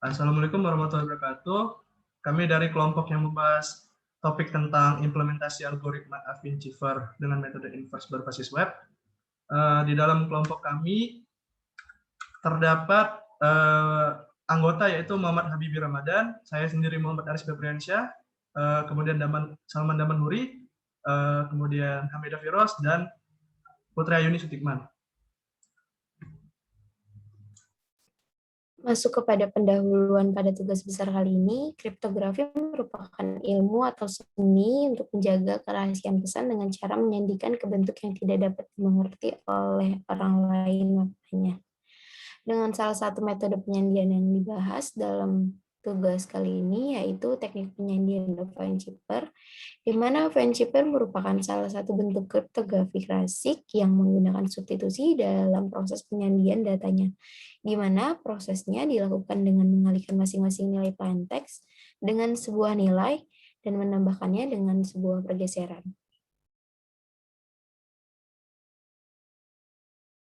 Assalamualaikum warahmatullahi wabarakatuh. Kami dari kelompok yang membahas topik tentang implementasi algoritma Avinchiver dengan metode inverse berbasis web. Di dalam kelompok kami terdapat anggota yaitu Muhammad Habibi Ramadan, saya sendiri Muhammad Aris Febriansyah, kemudian Salman Damanhuri, kemudian Hamidah Firoz, dan Putra Yuni Sutikman. Masuk kepada pendahuluan pada tugas besar kali ini, kriptografi merupakan ilmu atau seni untuk menjaga kerahasiaan pesan dengan cara menyandikan ke bentuk yang tidak dapat dimengerti oleh orang lain maknanya. Dengan salah satu metode penyandian yang dibahas dalam tugas kali ini, yaitu teknik penyandian Avinchiver, di mana Avinchiver merupakan salah satu bentuk kriptografi klasik yang menggunakan substitusi dalam proses penyandian datanya, di mana prosesnya dilakukan dengan mengalihkan masing-masing nilai plain text dengan sebuah nilai dan menambahkannya dengan sebuah pergeseran.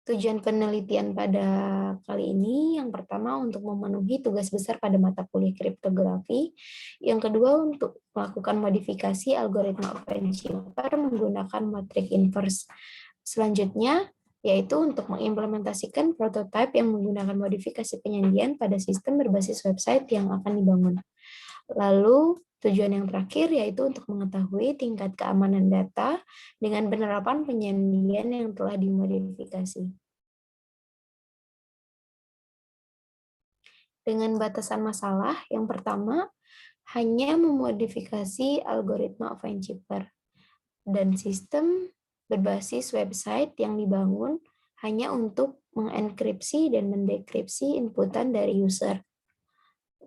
Tujuan penelitian pada kali ini yang pertama untuk memenuhi tugas besar pada mata kuliah kriptografi, yang kedua untuk melakukan modifikasi algoritma Avinchiver menggunakan matrik inverse. Selanjutnya yaitu untuk mengimplementasikan prototipe yang menggunakan modifikasi penyandian pada sistem berbasis website yang akan dibangun. Lalu tujuan yang terakhir yaitu untuk mengetahui tingkat keamanan data dengan penerapan penyandian yang telah dimodifikasi. Dengan batasan masalah, yang pertama, hanya memodifikasi algoritma Avinchiver dan sistem berbasis website yang dibangun hanya untuk mengenkripsi dan mendekripsi inputan dari user.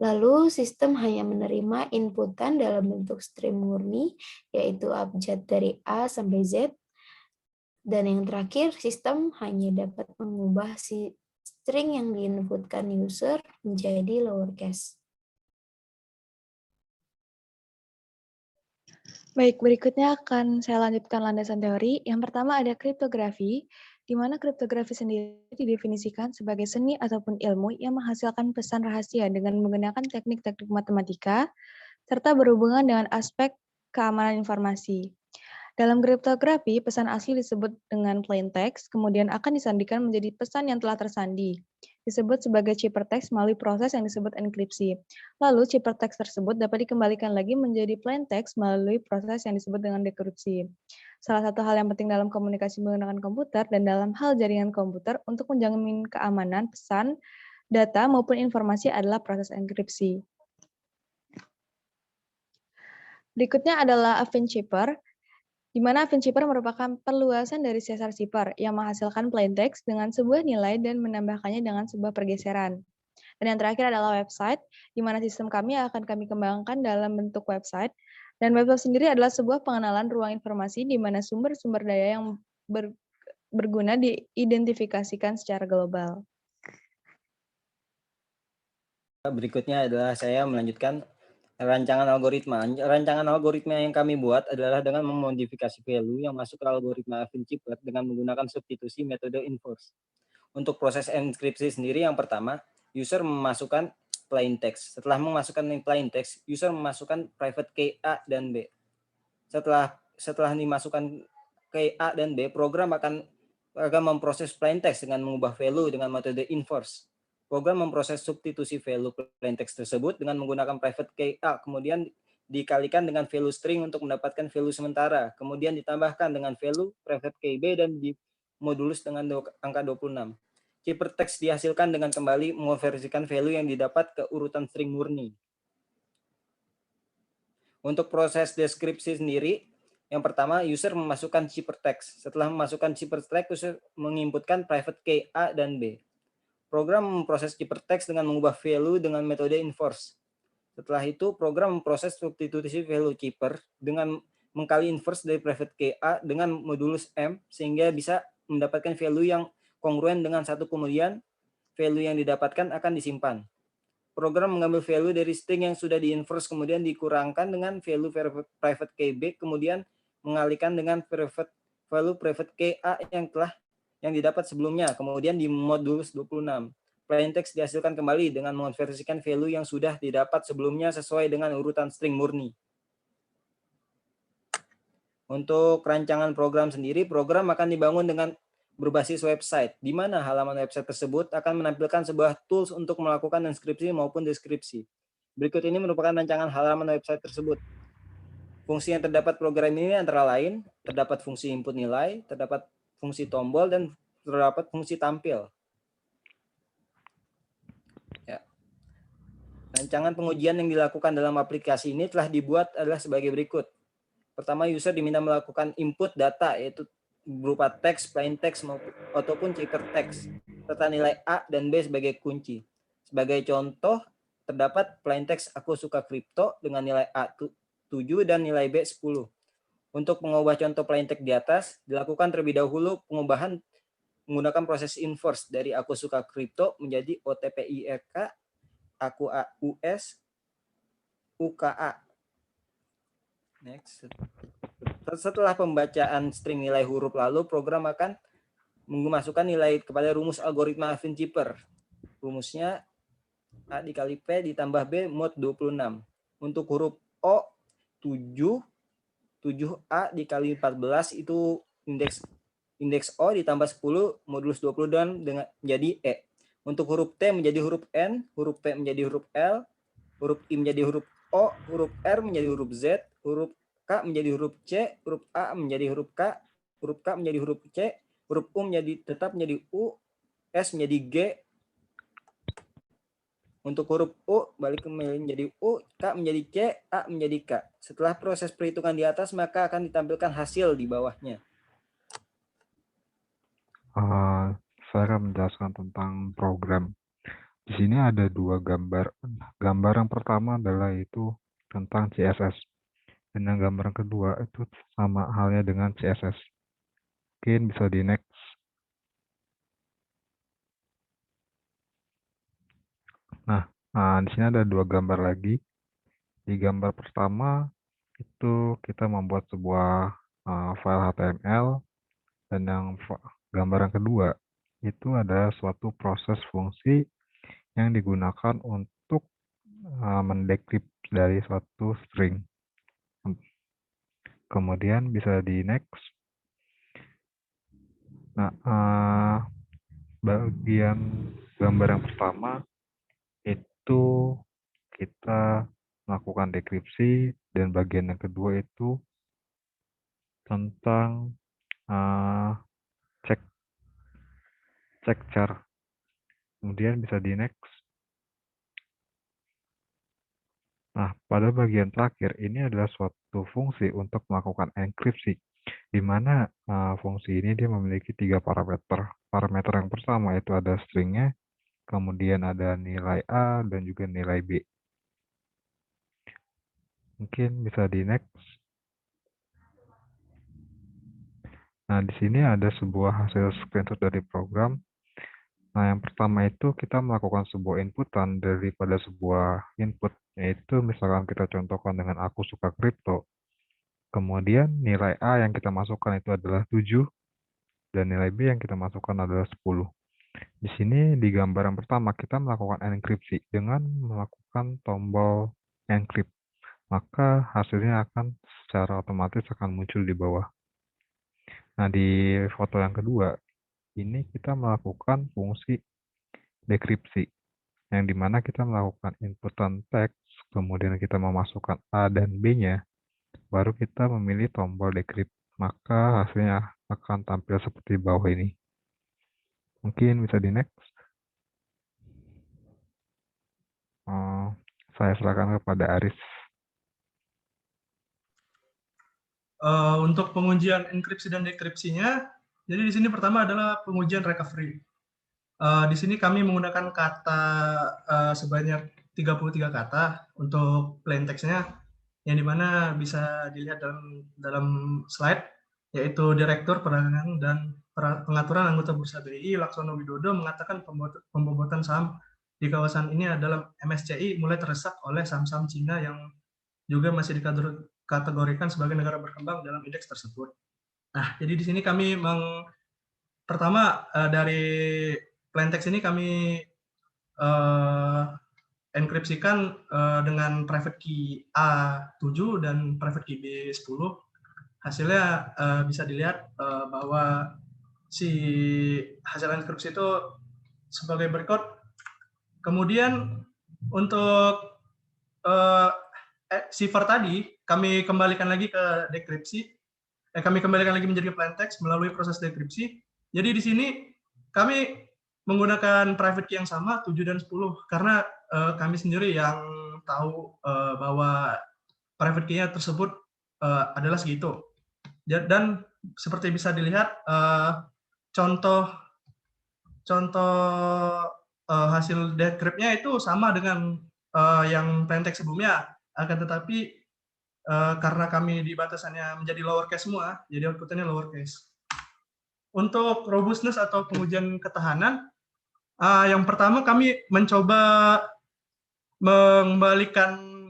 Lalu sistem hanya menerima inputan dalam bentuk string murni, yaitu abjad dari A sampai Z. Dan yang terakhir, sistem hanya dapat mengubah string yang diinputkan user menjadi lowercase. Baik, berikutnya akan saya lanjutkan landasan teori. Yang pertama ada kriptografi, di mana kriptografi sendiri didefinisikan sebagai seni ataupun ilmu yang menghasilkan pesan rahasia dengan menggunakan teknik-teknik matematika, serta berhubungan dengan aspek keamanan informasi. Dalam kriptografi, pesan asli disebut dengan plain text, kemudian akan disandikan menjadi pesan yang telah tersandi. Disebut sebagai ciphertext melalui proses yang disebut enkripsi. Lalu, ciphertext tersebut dapat dikembalikan lagi menjadi plain text melalui proses yang disebut dengan dekripsi. Salah satu hal yang penting dalam komunikasi menggunakan komputer dan dalam hal jaringan komputer untuk menjamin keamanan pesan, data, maupun informasi adalah proses enkripsi. Berikutnya adalah Avinchiver, di mana Avinchiver merupakan perluasan dari Caesar cipher yang menghasilkan plain text dengan sebuah nilai dan menambahkannya dengan sebuah pergeseran. Dan yang terakhir adalah website, di mana sistem kami akan kami kembangkan dalam bentuk website. Dan website sendiri adalah sebuah pengenalan ruang informasi di mana sumber-sumber daya yang berguna diidentifikasikan secara global. Berikutnya adalah saya melanjutkan rancangan algoritma. Rancangan algoritma yang kami buat adalah dengan memodifikasi value yang masuk ke algoritma Avinchiver dengan menggunakan substitusi metode inverse. Untuk proses enkripsi sendiri yang pertama, user memasukkan plain text. Setelah memasukkan plain text, user memasukkan private key A dan B. Setelah dimasukkan key A dan B, program akan memproses plain text dengan mengubah value dengan metode inverse. Program memproses substitusi value plain text tersebut dengan menggunakan private key A, kemudian dikalikan dengan value string untuk mendapatkan value sementara, kemudian ditambahkan dengan value private key B dan dimodulus dengan angka 26. Ciphertext dihasilkan dengan kembali mengonversikan value yang didapat ke urutan string murni. Untuk proses deskripsi sendiri, yang pertama user memasukkan ciphertext. Setelah memasukkan ciphertext, user menginputkan private key A dan B. Program memproses ciphertext dengan mengubah value dengan metode inverse. Setelah itu, program memproses substitusi value cipher dengan mengkali inverse dari private key A dengan modulus M, sehingga bisa mendapatkan value yang kongruen dengan satu, kemudian value yang didapatkan akan disimpan. Program mengambil value dari string yang sudah di-inverse, kemudian dikurangkan dengan value private key B, kemudian mengalihkan dengan value private key A yang didapat sebelumnya, kemudian di modulus 26. plain text dihasilkan kembali dengan mengonversikan value yang sudah didapat sebelumnya sesuai dengan urutan string murni. Untuk rancangan program sendiri, program akan dibangun dengan berbasis website, di mana halaman website tersebut akan menampilkan sebuah tools untuk melakukan transkripsi maupun deskripsi. Berikut ini merupakan rancangan halaman website tersebut. Fungsi yang terdapat program ini antara lain, terdapat fungsi input nilai, terdapat fungsi tombol, dan terdapat fungsi tampil. Ya. Rancangan pengujian yang dilakukan dalam aplikasi ini telah dibuat adalah sebagai berikut. Pertama, user diminta melakukan input data, yaitu berupa teks, plain text, ataupun ciphertext, serta nilai A dan B sebagai kunci. Sebagai contoh, terdapat plain text aku suka kripto dengan nilai A 7 dan nilai B 10. Untuk mengubah contoh plain text di atas, dilakukan terlebih dahulu pengubahan menggunakan proses inverse dari aku suka kripto menjadi OTPIRK, aku AUS, UKA. Next. Setelah pembacaan string nilai huruf lalu, program akan memasukkan nilai kepada rumus algoritma Finchipper. Rumusnya A dikali P ditambah B mod 26. Untuk huruf O, 7A dikali 14 itu indeks O ditambah 10 modulus 20 dan dengan menjadi E. Untuk huruf T menjadi huruf N, huruf P menjadi huruf L, huruf I menjadi huruf O, huruf R menjadi huruf Z, huruf K menjadi huruf C, huruf A menjadi huruf K, huruf K menjadi huruf C, huruf U tetap menjadi U, S menjadi G. Untuk huruf U balik menjadi U, K menjadi C, A menjadi K. Setelah proses perhitungan di atas, maka akan ditampilkan hasil di bawahnya. Saya akan menjelaskan tentang program. Di sini ada dua gambar. Gambar yang pertama adalah itu tentang CSS. Dan yang gambar yang kedua itu sama halnya dengan CSS. Mungkin bisa di next. Nah, di sini ada dua gambar lagi. Di gambar pertama itu kita membuat sebuah file HTML, dan yang gambar yang kedua itu ada suatu proses fungsi yang digunakan untuk mendekripsi dari suatu string. Kemudian bisa di next. Nah, bagian gambar yang pertama itu kita melakukan dekripsi, dan bagian yang kedua itu tentang cek char. Kemudian bisa di next. Nah, pada bagian terakhir ini adalah suatu fungsi untuk melakukan enkripsi, di mana fungsi ini dia memiliki 3 parameter. Parameter yang pertama itu ada stringnya, kemudian ada nilai A dan juga nilai B. Mungkin bisa di next. Nah, di sini ada sebuah hasil screenshot dari program. Nah, yang pertama itu kita melakukan sebuah inputan daripada sebuah input, yaitu misalkan kita contohkan dengan aku suka kripto. Kemudian nilai A yang kita masukkan itu adalah 7, dan nilai B yang kita masukkan adalah 10. Di sini di gambar yang pertama kita melakukan enkripsi dengan melakukan tombol encrypt. Maka hasilnya akan secara otomatis akan muncul di bawah. Nah, di foto yang kedua, ini kita melakukan fungsi dekripsi, yang dimana kita melakukan inputan teks, kemudian kita memasukkan A dan B-nya, baru kita memilih tombol decrypt, maka hasilnya akan tampil seperti bawah ini. Mungkin bisa di next. Saya serahkan kepada Aris. Untuk pengujian enkripsi dan dekripsinya, jadi di sini pertama adalah pengujian recovery. Di sini kami menggunakan kata sebanyak 33 kata untuk plain text-nya, yang dimana bisa dilihat dalam slide, yaitu Direktur Perdagangan dan Pengaturan Anggota Bursa BI Laksono Widodo mengatakan pembobotan saham di kawasan ini adalah MSCI mulai teresak oleh saham-saham Cina yang juga masih dikategorikan sebagai negara berkembang dalam indeks tersebut. Nah, jadi di sini kami pertama dari plain text ini kami enkripsikan dengan private key A7 dan private key B10. Hasilnya bisa dilihat bahwa si hasil enkripsi itu sebagai berikut. Kemudian untuk cipher tadi kami kembalikan lagi ke dekripsi. Kami kembalikan lagi menjadi plain text melalui proses dekripsi. Jadi di sini kami menggunakan private key yang sama 7 dan 10 karena kami sendiri yang tahu bahwa private key-nya tersebut adalah segitu. Dan seperti bisa dilihat contoh hasil decrypt-nya itu sama dengan yang plain text sebelumnya, akan tetapi karena kami di batasannya menjadi lowercase semua, jadi output-nya lowercase. Untuk robustness atau pengujian ketahanan, yang pertama kami mencoba mengembalikan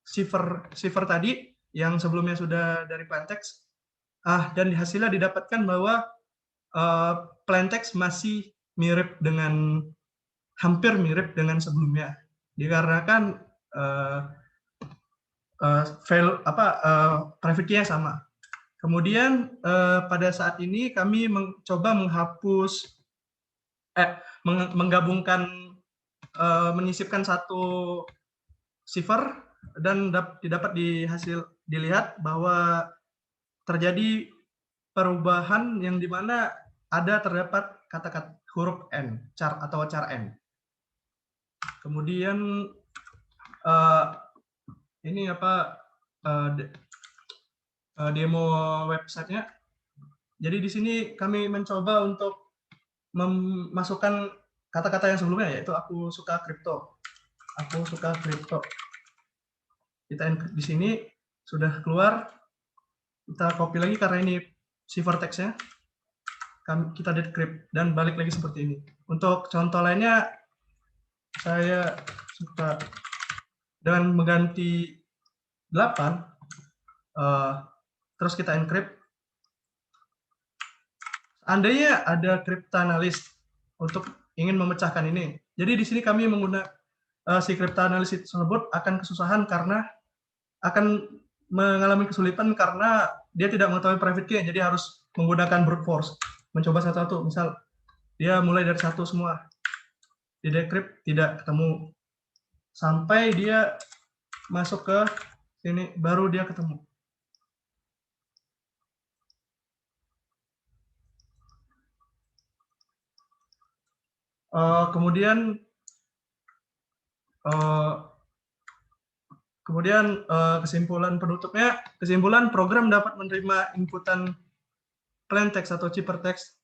cipher tadi yang sebelumnya sudah dari plain text, dan hasilnya didapatkan bahwa plain text masih hampir mirip dengan sebelumnya, dikarenakan private key-nya sama. Kemudian pada saat ini kami mencoba menggabungkan, menyisipkan satu cipher dan didapat dilihat bahwa terjadi perubahan yang dimana terdapat kata-kata huruf N, char N. Kemudian ini demo websitenya. Jadi di sini kami mencoba untuk memasukkan kata-kata yang sebelumnya, yaitu aku suka kripto. Kita encrypt di sini, sudah keluar. Kita copy lagi karena ini cipher text-nya. Kita decrypt dan balik lagi seperti ini. Untuk contoh lainnya, saya suka dengan mengganti 8, terus kita encrypt. Seandainya ada cryptanalyst untuk ingin memecahkan ini, jadi di sini kami menggunakan si cryptanalyst tersebut akan kesusahan karena akan mengalami kesulitan karena dia tidak mengetahui private key, jadi harus menggunakan brute force, mencoba satu-satu. Misal dia mulai dari 1 semua, di decrypt tidak ketemu, sampai dia masuk ke sini baru dia ketemu. Kemudian kesimpulan penutupnya, kesimpulan program dapat menerima inputan plain text atau cipher text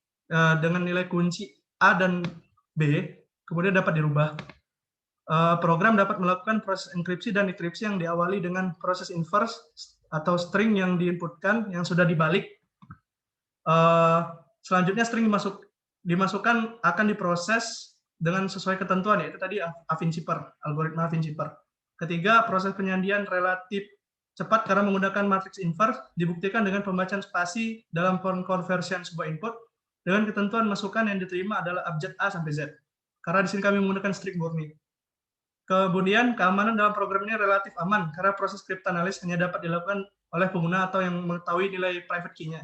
dengan nilai kunci A dan B, kemudian dapat dirubah. Program dapat melakukan proses enkripsi dan dekripsi yang diawali dengan proses inverse atau string yang diinputkan yang sudah dibalik. Selanjutnya string dimasukkan akan diproses dengan sesuai ketentuan, yaitu tadi algoritma Affine-Cipher. Ketiga, proses penyandian relatif cepat karena menggunakan matriks inverse dibuktikan dengan pembacaan spasi dalam conversion sebuah input dengan ketentuan masukan yang diterima adalah abjad A sampai Z. Karena di sini kami menggunakan string murni. Kemudian keamanan dalam program ini relatif aman karena proses cryptanalysis hanya dapat dilakukan oleh pengguna atau yang mengetahui nilai private key-nya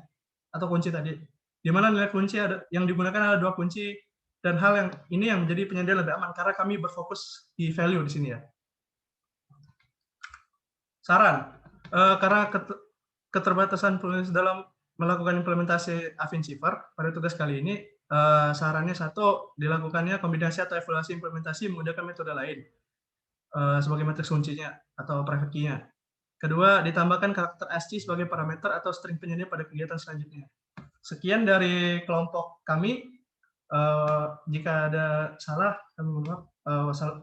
atau kunci tadi. Di mana nilai kunci yang digunakan adalah 2 kunci, dan hal yang menjadi penyandian lebih aman karena kami berfokus di value di sini ya. Saran, karena keterbatasan penulis dalam melakukan implementasi Affine-Cipher pada tugas kali ini, sarannya satu, dilakukannya kombinasi atau evaluasi implementasi menggunakan metode lain sebagai matriks kuncinya atau private key-nya. Kedua, ditambahkan karakter ASCII sebagai parameter atau string penyandian pada kegiatan selanjutnya. Sekian dari kelompok kami. Jika ada salah, kami mohon maaf.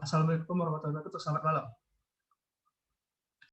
Assalamualaikum warahmatullahi wabarakatuh. Selamat malam.